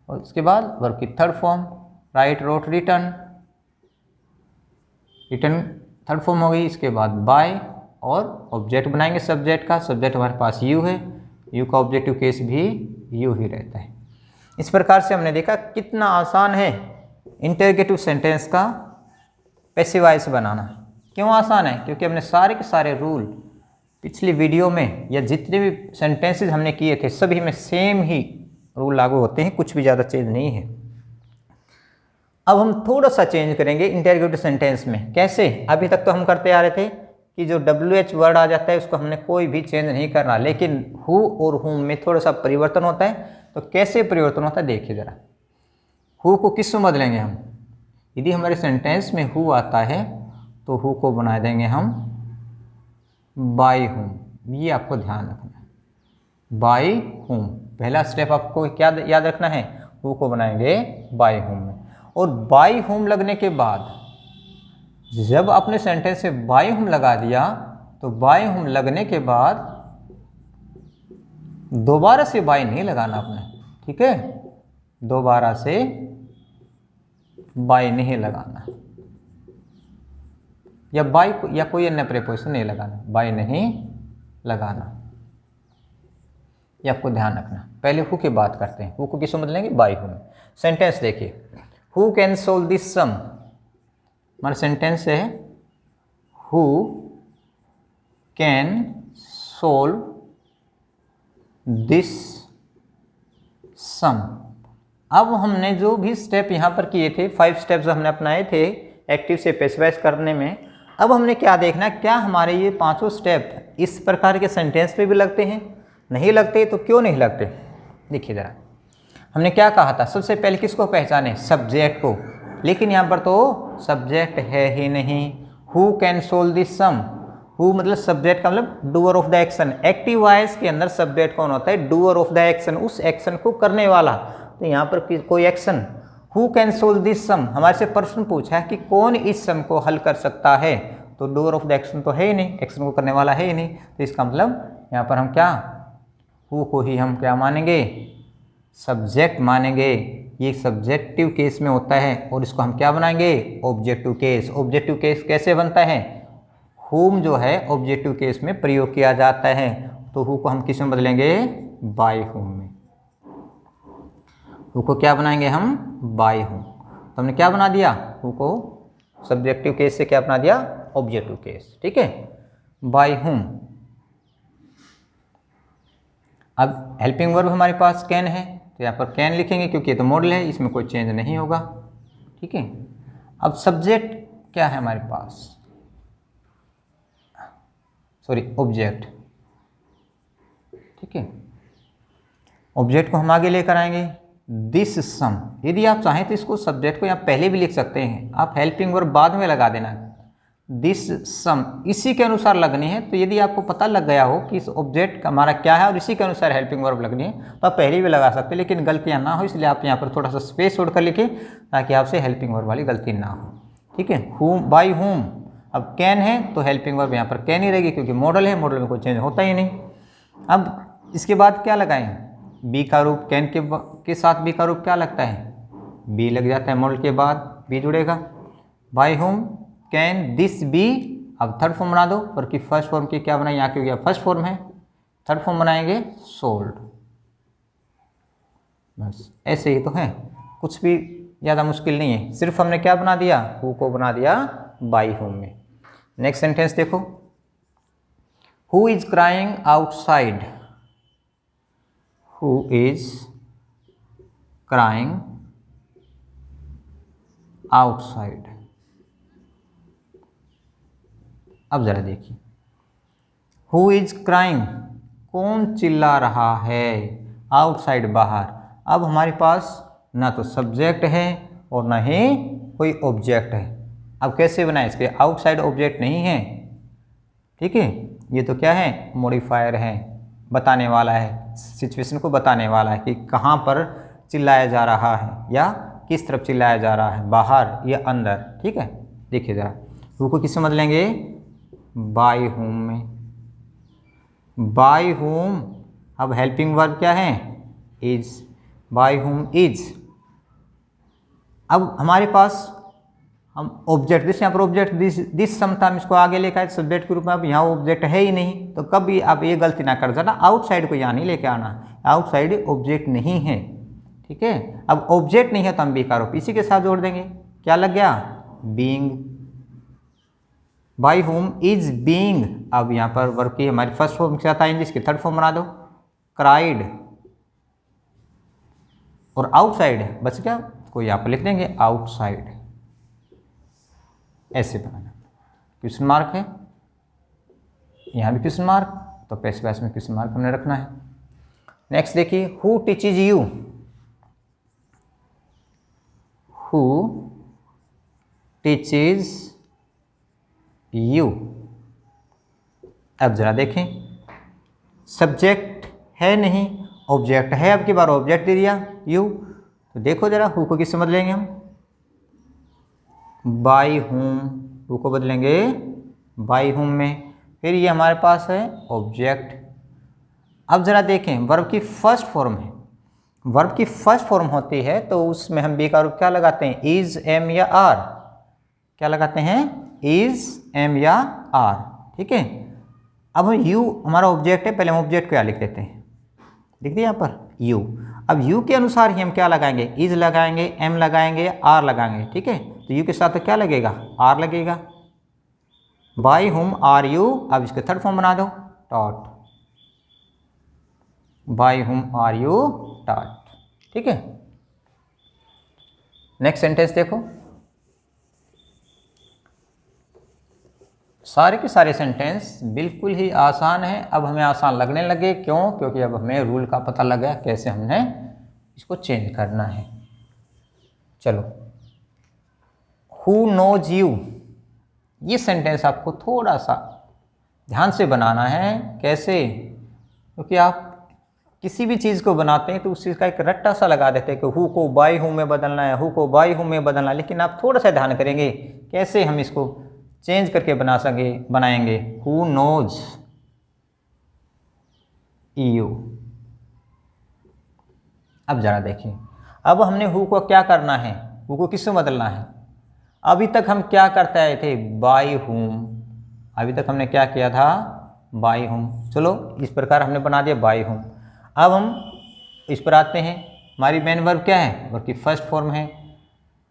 और उसके बाद वर्ब की third form, write, wrote, written, written third form हो गई। इसके बाद बाय, और ऑब्जेक्ट बनाएंगे सब्जेक्ट का, सब्जेक्ट हमारे पास यू है, यू का ऑब्जेक्टिव केस भी यू ही रहता है। इस प्रकार से हमने देखा कितना आसान है इंटरगेटिव सेंटेंस का पैसिव वॉइस बनाना। क्यों आसान है, क्योंकि हमने सारे के सारे रूल पिछली वीडियो में या जितने भी सेंटेंसेस हमने किए थे सभी में सेम ही रूल लागू होते हैं, कुछ भी ज़्यादा चेंज नहीं है। अब हम थोड़ा सा चेंज करेंगे इंटरगेटिव सेंटेंस में। कैसे, अभी तक तो हम करते आ रहे थे कि जो WH वर्ड आ जाता है उसको हमने कोई भी चेंज नहीं करना, लेकिन हु और हुम में थोड़ा सा परिवर्तन होता है। तो कैसे परिवर्तन होता है देखिए ज़रा। हु को किस में बदलेंगे हम, यदि हमारे सेंटेंस में हु आता है तो हु को बना देंगे हम बाय हुम। ये आपको ध्यान रखना है, बाय हुम। पहला स्टेप आपको क्या याद रखना है, हु को बनाएंगे बाय हुम में। और बाय हुम लगने के बाद जब आपने सेंटेंस से बाय हुम लगा दिया तो बाय हुम लगने के बाद दोबारा से बाय नहीं लगाना आपने, ठीक है, दोबारा से बाय नहीं लगाना। या बाय या कोई अन्य प्रीपोजिशन नहीं लगाना, बाय नहीं लगाना, ये आपको ध्यान रखना। पहले हु की बात करते हैं, हु को किसमें बदलेंगे, बाय हु में। सेंटेंस देखिए, हु कैन सोल्व दिस सम, हमारा सेंटेंस है हु कैन सोल्व दिस सम। अब हमने जो भी स्टेप यहाँ पर किए थे, 5 स्टेप्स हमने अपनाए थे एक्टिव से पैसिवाइज करने में, अब हमने क्या देखना, क्या हमारे ये 5 स्टेप इस प्रकार के सेंटेंस पे भी लगते हैं? नहीं लगते तो क्यों नहीं लगते? देखिए ज़रा, हमने क्या कहा था, सबसे पहले किसको पहचाने, सब्जेक्ट को, लेकिन यहाँ पर तो सब्जेक्ट है ही नहीं। Who can solve this sum, who मतलब सब्जेक्ट का मतलब doer of the action. Active voice के अंदर सब्जेक्ट कौन होता है, डूअर ऑफ द एक्शन, उस एक्शन को करने वाला। तो यहाँ पर कोई action, who can solve this sum, हमारे से प्रश्न पूछा है कि कौन इस सम को हल कर सकता है, तो डूअर ऑफ द एक्शन तो है ही नहीं, एक्शन को करने वाला है ही नहीं। तो इसका मतलब यहाँ पर हम क्या, हु को ही हम क्या मानेंगे, सब्जेक्ट मानेंगे। ये सब्जेक्टिव केस में होता है और इसको हम क्या बनाएंगे, ऑब्जेक्टिव केस। ऑब्जेक्टिव केस कैसे बनता है, हुम जो है ऑब्जेक्टिव केस में प्रयोग किया जाता है, तो हु को हम किस में बदलेंगे, बाय हुम में। हु को क्या बनाएंगे हम, बाय हुम। तो हमने क्या बना दिया, हु को सब्जेक्टिव केस से क्या बना दिया, ऑब्जेक्टिव केस, ठीक है, बाय हुम। अब हेल्पिंग वर्ब हमारे पास कैन है, तो यहाँ पर कैन लिखेंगे क्योंकि ये तो मॉडल है, इसमें कोई चेंज नहीं होगा, ठीक है। अब सब्जेक्ट क्या है हमारे पास, सॉरी ऑब्जेक्ट, ठीक है। ऑब्जेक्ट को हम आगे लेकर आएंगे, दिस सम। यदि आप चाहें तो इसको सब्जेक्ट को यहाँ पहले भी लिख सकते हैं, आप हेल्पिंग वर्ब बाद में लगा देना, दिस सम इसी के अनुसार लगनी है। तो यदि आपको पता लग गया हो कि इस ऑब्जेक्ट हमारा क्या है और इसी के अनुसार हेल्पिंग वर्ब लगनी है, तो आप पहले भी लगा सकते हैं, लेकिन गलतियाँ ना हो इसलिए आप यहाँ पर थोड़ा सा स्पेस छोड़कर लिखें ताकि आपसे हेल्पिंग वर्ब वाली गलती ना हो, ठीक है। हुम, बाय हुम। अब कैन है तो हेल्पिंग वर्ब यहाँ पर कैन ही रहेगी क्योंकि मॉडल है, मॉडल में कोई चेंज होता ही नहीं। अब इसके बाद क्या लगाएं, बी का रूप, कैन के साथ बी का रूप क्या लगता है, बी लग जाता है, मॉडल के बाद बी जुड़ेगा। By whom can this be, अब थर्ड फॉर्म बना दो, पर कि फर्स्ट फॉर्म की क्या बनाए, यहाँ की हो गया फर्स्ट फॉर्म है, थर्ड फॉर्म बनाएंगे सोल्ड। बस ऐसे ही तो है, कुछ भी ज़्यादा मुश्किल नहीं है, सिर्फ हमने क्या बना दिया, हु को बना दिया बाय होम में। नेक्स्ट सेंटेंस देखो, who is crying outside, who is crying outside. अब जरा देखिए, हु इज क्राइंग, कौन चिल्ला रहा है, आउटसाइड बाहर। अब हमारे पास ना तो सब्जेक्ट है और ना ही कोई ऑब्जेक्ट है। अब कैसे बनाए इसके, आउटसाइड ऑब्जेक्ट नहीं है, ठीक है, ये तो क्या है, मॉडिफायर है, बताने वाला है, सिचुएशन को बताने वाला है कि कहाँ पर चिल्लाया जा रहा है या किस तरफ चिल्लाया जा रहा है, बाहर या अंदर, ठीक है। देखिए ज़रा, हु को किससे बदलेंगे, बाय होम में, बाय होम। अब हेल्पिंग वर्ब क्या है, इज, बाय होम इज। अब हमारे पास हम ऑब्जेक्ट, जैसे यहाँ पर ऑब्जेक्ट दिस सम था, हम इसको आगे लेकर आए सब्जेक्ट के रूप में, अब यहाँ ऑब्जेक्ट है ही नहीं, तो कभी आप ये गलती ना कर जाना, आउटसाइड को यहाँ नहीं लेके आना, आउटसाइड ऑब्जेक्ट नहीं है, ठीक है। अब ऑब्जेक्ट नहीं है तो हम बी का रूप इसी के साथ जोड़ देंगे, क्या लग गया, being. By whom is being. अब यहाँ पर वर्ब की हमारी फर्स्ट फॉर्म के साथ आएंगे, इसकी थर्ड फॉर्म बना दो, क्राइड। और आउटसाइड बच क्या, कोई यहाँ पर लिख देंगे आउटसाइड, ऐसे बनाना। क्वेश्चन मार्क है, यहाँ भी क्वेश्चन मार्क, तो पैसिव वॉइस में क्वेश्चन मार्क हमने रखना है। नेक्स्ट देखिए, who teaches you, who teaches you. अब जरा देखें, सब्जेक्ट है नहीं, ऑब्जेक्ट है, अब की बार ऑब्जेक्ट दे दिया यू, तो देखो जरा हु को किससे बदलेंगे हम, बाय होम। हु को बदलेंगे बाय होम में, फिर ये हमारे पास है ऑब्जेक्ट। अब जरा देखें, वर्ब की फर्स्ट फॉर्म है, वर्ब की फर्स्ट फॉर्म होती है तो उसमें हम बी का रूप क्या लगाते हैं, इज, एम या आर, क्या लगाते हैं, इज, एम या आर। ठीक है, अब हम यू हमारा ऑब्जेक्ट है, पहले हम ऑब्जेक्ट को क्या लिख देते हैं, लिख दिया यहाँ पर यू। अब यू के अनुसार ही हम क्या लगाएंगे, इज लगाएंगे, एम लगाएंगे या आर लगाएंगे। ठीक है, तो यू के साथ तो क्या लगेगा, आर लगेगा। बाय हुम आर यू, अब इसके थर्ड फॉर्म बना दो, taught, by whom are you taught. ठीक है, नेक्स्ट सेंटेंस देखो, सारे के सारे सेंटेंस बिल्कुल ही आसान है। अब हमें आसान लगने लगे, क्यों, क्योंकि अब हमें रूल का पता लग गया कैसे हमने इसको चेंज करना है। चलो, हु नोज यू, ये सेंटेंस आपको थोड़ा सा ध्यान से बनाना है। कैसे, क्योंकि आप किसी भी चीज़ को बनाते हैं तो उस चीज़ का एक रट्टा सा लगा देते हैं कि हु को बाय हु में बदलना है, हु को बाय हु में बदलना है। लेकिन आप थोड़ा सा ध्यान करेंगे कैसे हम इसको चेंज करके बनाएंगे। Who knows you. अब जरा देखिए, अब हमने हु को क्या करना है, हु को किससे बदलना है। अभी तक हम क्या करते आए थे, बाय हुम। अभी तक हमने क्या किया था, बाय हुम। चलो इस प्रकार हमने बना दिया बाय हुम। अब हम इस पर आते हैं, हमारी मेन वर्ब क्या है, वर्ब की फर्स्ट फॉर्म है,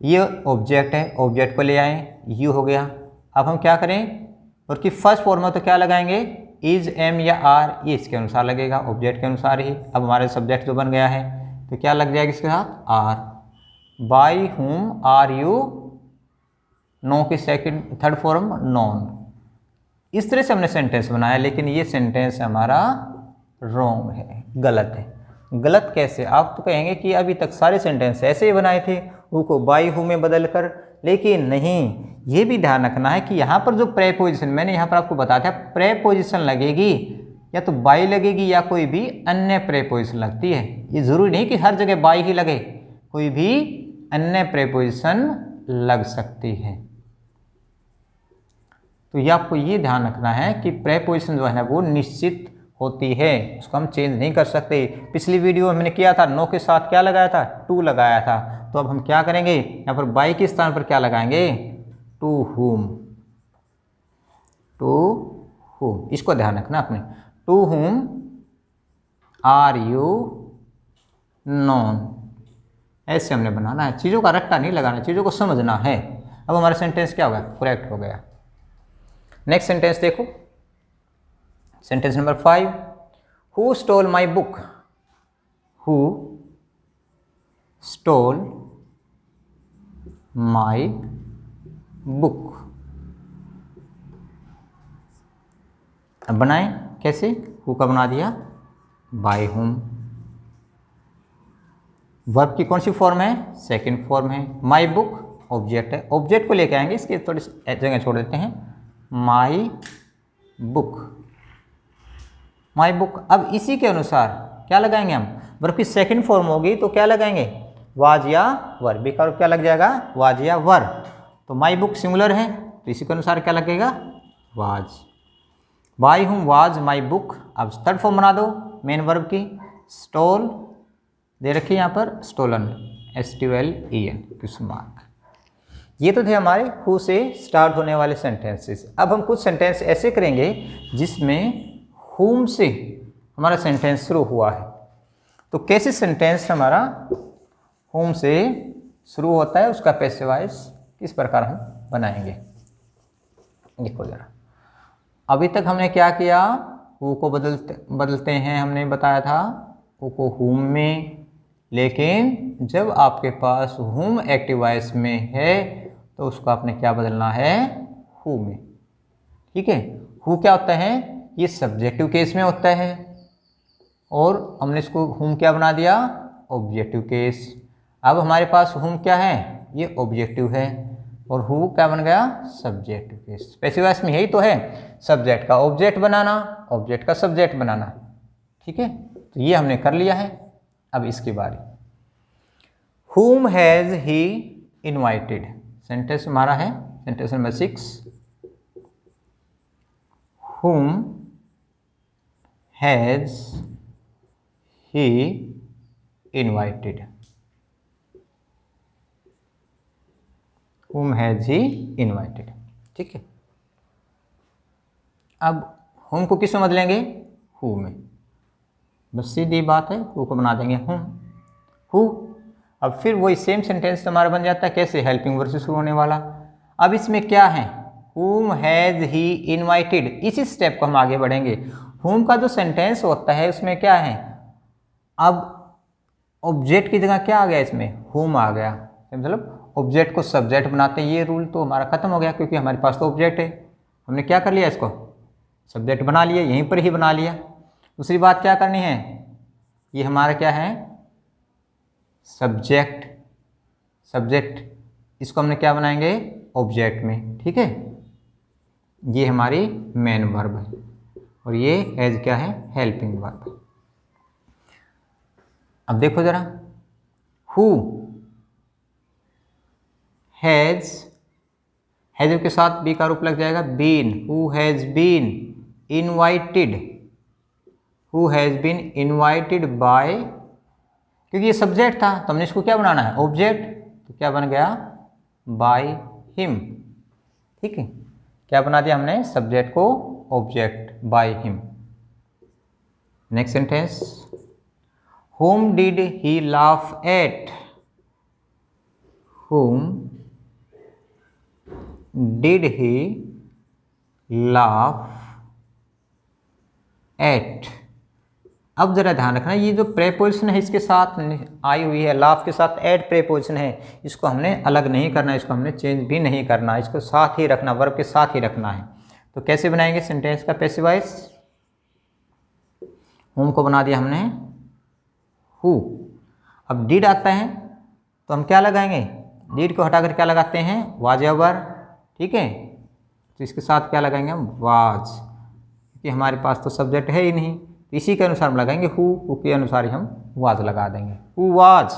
ये ऑब्जेक्ट है, ऑब्जेक्ट को ले आए, यू हो गया। अब हम क्या करें, वर्ब की फर्स्ट फॉर्म है तो क्या लगाएंगे, इज, एम या आर, ये इसके अनुसार लगेगा, ऑब्जेक्ट के अनुसार ही। अब हमारे सब्जेक्ट जो बन गया है तो क्या लग जाएगा इसके साथ, are. By whom are you, know की सेकंड थर्ड फॉर्म नॉन। इस तरह से हमने सेंटेंस बनाया, लेकिन ये सेंटेंस हमारा रॉन्ग है, गलत है। गलत कैसे, आप तो कहेंगे कि अभी तक सारे सेंटेंस ऐसे ही बनाए थे, हु को बाय हु में बदल कर। लेकिन नहीं, ये भी ध्यान रखना है कि यहाँ पर जो प्रेपोजिशन, मैंने यहाँ पर आपको बताया था, प्रेपोजिशन लगेगी या तो बाय लगेगी या कोई भी अन्य प्रेपोजिशन लगती है। ये जरूरी नहीं कि हर जगह बाय ही लगे, कोई भी अन्य प्रेपोजिशन लग सकती है। तो ये आपको ये ध्यान रखना है कि प्रेपोजिशन जो है वो निश्चित होती है, उसको हम चेंज नहीं कर सकते। पिछली वीडियो में मैंने किया था, नो के साथ क्या लगाया था, टू लगाया था। तो अब हम क्या करेंगे, यहाँ पर बाय के स्थान पर क्या लगाएंगे, टू हुम, टू हुम। इसको ध्यान रखना आपने, to whom are you non, ऐसे हमने बनाना है। चीज़ों का रट्टा नहीं लगाना, चीज़ों को समझना है। अब हमारा सेंटेंस क्या होगा, करेक्ट हो गया। नेक्स्ट सेंटेंस देखो, sentence number 5, who stole my book, who stole my book. अब बनाएं कैसे, हु का बना दिया बाय हुम, वर्ब की कौन सी फॉर्म है, सेकंड फॉर्म है, माई बुक ऑब्जेक्ट है, ऑब्जेक्ट को लेके आएंगे, इसकी थोड़ी जगह छोड़ देते हैं, माई बुक, माई बुक। अब इसी के अनुसार क्या लगाएंगे हम, वर्ब की सेकंड फॉर्म होगी तो क्या लगाएंगे, वाज या वर, बेकार क्या लग जाएगा, वाज या वर। तो माई बुक सिंगुलर है तो इसी के अनुसार क्या लगेगा, was. By whom was my book. अब थर्ड फॉर्म बना दो मेन वर्ब की, स्टोल दे रखी यहाँ पर, स्टोलन, STOLEN क्वेश्चन मार्क। ये तो थे हमारे हु से स्टार्ट होने वाले सेंटेंसेस। अब हम कुछ सेंटेंस ऐसे करेंगे जिसमें हुम से हमारा सेंटेंस शुरू हुआ है। तो कैसे सेंटेंस हमारा हुम से शुरू होता है, उसका पैसिव वॉइस किस प्रकार हम बनाएंगे, देखो जरा। अभी तक हमने क्या किया, हु को बदलते हैं, हमने बताया था हु को हुम में। लेकिन जब आपके पास हुम एक्टिव वॉइस में है तो उसको आपने क्या बदलना है, हु में। ठीक है, हु क्या होता है, ये सब्जेक्टिव केस में होता है, और हमने इसको हुम क्या बना दिया, ऑब्जेक्टिव केस। अब हमारे पास हुम क्या है, ये ऑब्जेक्टिव है, और हु क्या बन गया, सब्जेक्टिव केस। पैसिव वॉइस में यही तो है, सब्जेक्ट का ऑब्जेक्ट बनाना, ऑब्जेक्ट का सब्जेक्ट बनाना। ठीक है, तो ये हमने कर लिया है। अब इसकी बारी, whom has he invited, sentence हमारा है sentence number 6, whom has he invited. whom has he invited। ठीक है, अब whom को किस में बदलेंगे, who में, बस सीधी बात है, who को बना देंगे who। अब फिर वही सेम सेंटेंस हमारा बन जाता है, कैसे, हेल्पिंग वर्ब से शुरू होने वाला। अब इसमें क्या है, whom has he invited, इसी स्टेप को हम आगे बढ़ेंगे। whom का जो सेंटेंस होता है उसमें क्या है, अब ऑब्जेक्ट की जगह क्या आ गया, इसमें whom आ गया, मतलब ऑब्जेक्ट को सब्जेक्ट बनाते हैं। ये रूल तो हमारा खत्म हो गया, क्योंकि हमारे पास तो ऑब्जेक्ट है, हमने क्या कर लिया, इसको सब्जेक्ट बना लिया, यहीं पर ही बना लिया। दूसरी बात क्या करनी है, ये हमारा क्या है, सब्जेक्ट, इसको हमने क्या बनाएंगे, ऑब्जेक्ट में। ठीक है, ये हमारी मेन वर्ब है और ये एज क्या है, हेल्पिंग वर्ब। अब देखो जरा, हु हैज के साथ बी का रूप लग जाएगा, been, who has been invited, by, क्योंकि ये सब्जेक्ट था तो हमने इसको क्या बनाना है, ऑब्जेक्ट, तो क्या बन गया, बाय हिम। ठीक है, क्या बना दिया हमने, सब्जेक्ट को object, by him. Next sentence, whom did he laugh at, whom did he laugh at। अब जरा ध्यान रखना, ये जो प्रेपोजिशन है इसके साथ आई हुई है, लाफ के साथ एट प्रेपोजिशन है, इसको हमने अलग नहीं करना, इसको हमने चेंज भी नहीं करना, इसको साथ ही रखना, वर्ब के साथ ही रखना है। तो कैसे बनाएंगे सेंटेंस का पैसिव वॉइस, होम को बना दिया हमने हु। अब डिड आता है तो हम क्या लगाएंगे, डिड को हटाकर क्या लगाते हैं, वाज या वर। ठीक है, तो इसके साथ क्या लगाएंगे हम, वाज, क्योंकि हमारे पास तो सब्जेक्ट है ही नहीं, तो इसी के अनुसार हम लगाएंगे हु के अनुसार ही हम वाज लगा देंगे, हु वाज।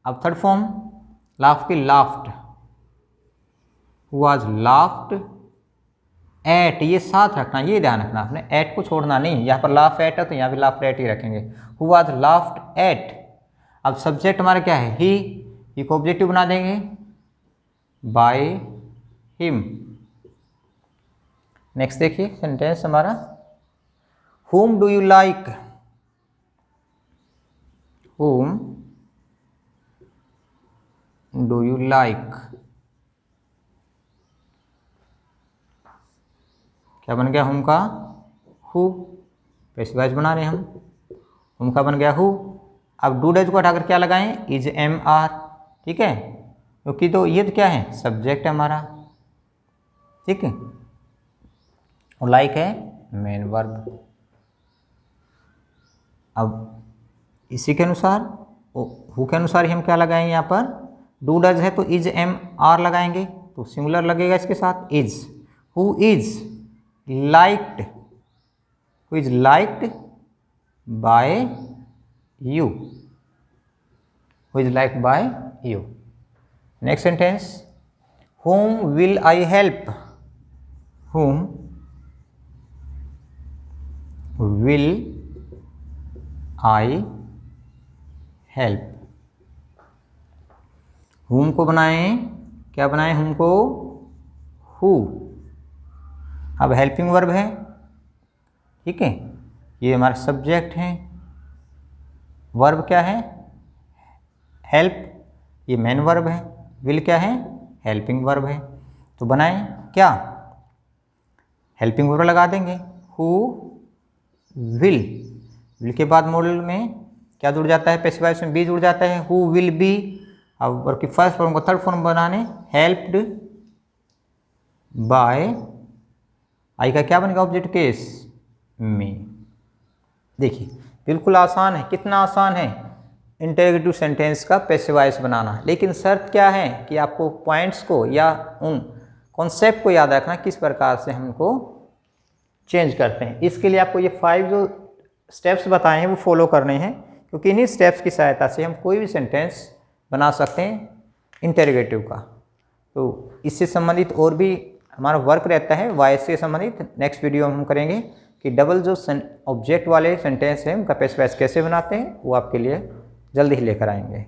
अब थर्ड फॉर्म, लाफ की laughed, who was laughed eight, ये साथ रखना, ये ध्यान रखना आपने, एट को छोड़ना नहीं, यहाँ पर लाफ एट है तो यहाँ भी लाफ एट ही रखेंगे, हु वाज लाफ्ड एट। अब सब्जेक्ट हमारा क्या है, ही को ऑब्जेक्टिव बना देंगे, बाय हिम। नेक्स्ट देखिए सेंटेंस हमारा, whom do you like, whom do you like, क्या बन गया, whom का who, पैसिव वॉइस बना रहे हैं हम, whom का बन गया who। अब डू डज को हटाकर क्या लगाएं, इज एम आर। ठीक है, क्योंकि तो ये तो क्या है, सब्जेक्ट है हमारा। ठीक है, और लाइक है मेन वर्ब। अब इसी के अनुसार, हु के अनुसार ही हम क्या लगाएंगे, यहाँ पर डू डज है तो इज एम आर लगाएंगे, तो सिंगुलर लगेगा इसके साथ, is, who is liked, who is liked by you, who is liked by you. Next sentence, whom will I help, whom will I help। whom को बनाएं, क्या बनाएं, whom को who। अब हेल्पिंग वर्ब है, ठीक है, ये हमारा सब्जेक्ट है, वर्ब क्या है, हेल्प, ये मेन वर्ब है, विल क्या है, हेल्पिंग वर्ब है। तो बनाएं क्या, हेल्पिंग वर्ब लगा देंगे, हु विल के बाद मॉडल में क्या जुड़ जाता है, पैसिव वॉइस में बी जुड़ जाता है, हु विल बी। अब वर्ब की फर्स्ट फॉर्म को थर्ड फॉर्म बनाने, हेल्प्ड बाय, आई का क्या बनेगा, ऑब्जेक्ट केस में। देखिए बिल्कुल आसान है, कितना आसान है इंटरोगेटिव सेंटेंस का पैसिव वॉइस बनाना, लेकिन शर्त क्या है कि आपको पॉइंट्स को या उन कॉन्सेप्ट को याद रखना, किस प्रकार से हमको चेंज करते हैं। इसके लिए आपको ये 5 जो स्टेप्स बताए हैं वो फॉलो करने हैं, क्योंकि इन्हीं स्टेप्स की सहायता से हम कोई भी सेंटेंस बना सकते हैं इंटरोगेटिव का। तो इससे संबंधित और भी हमारा वर्क रहता है वॉइस से संबंधित, नेक्स्ट वीडियो में हम करेंगे कि डबल जो ऑब्जेक्ट वाले सेंटेंस हैं उनका पैसिव वॉइस कैसे बनाते हैं, वो आपके लिए जल्दी ही लेकर आएंगे।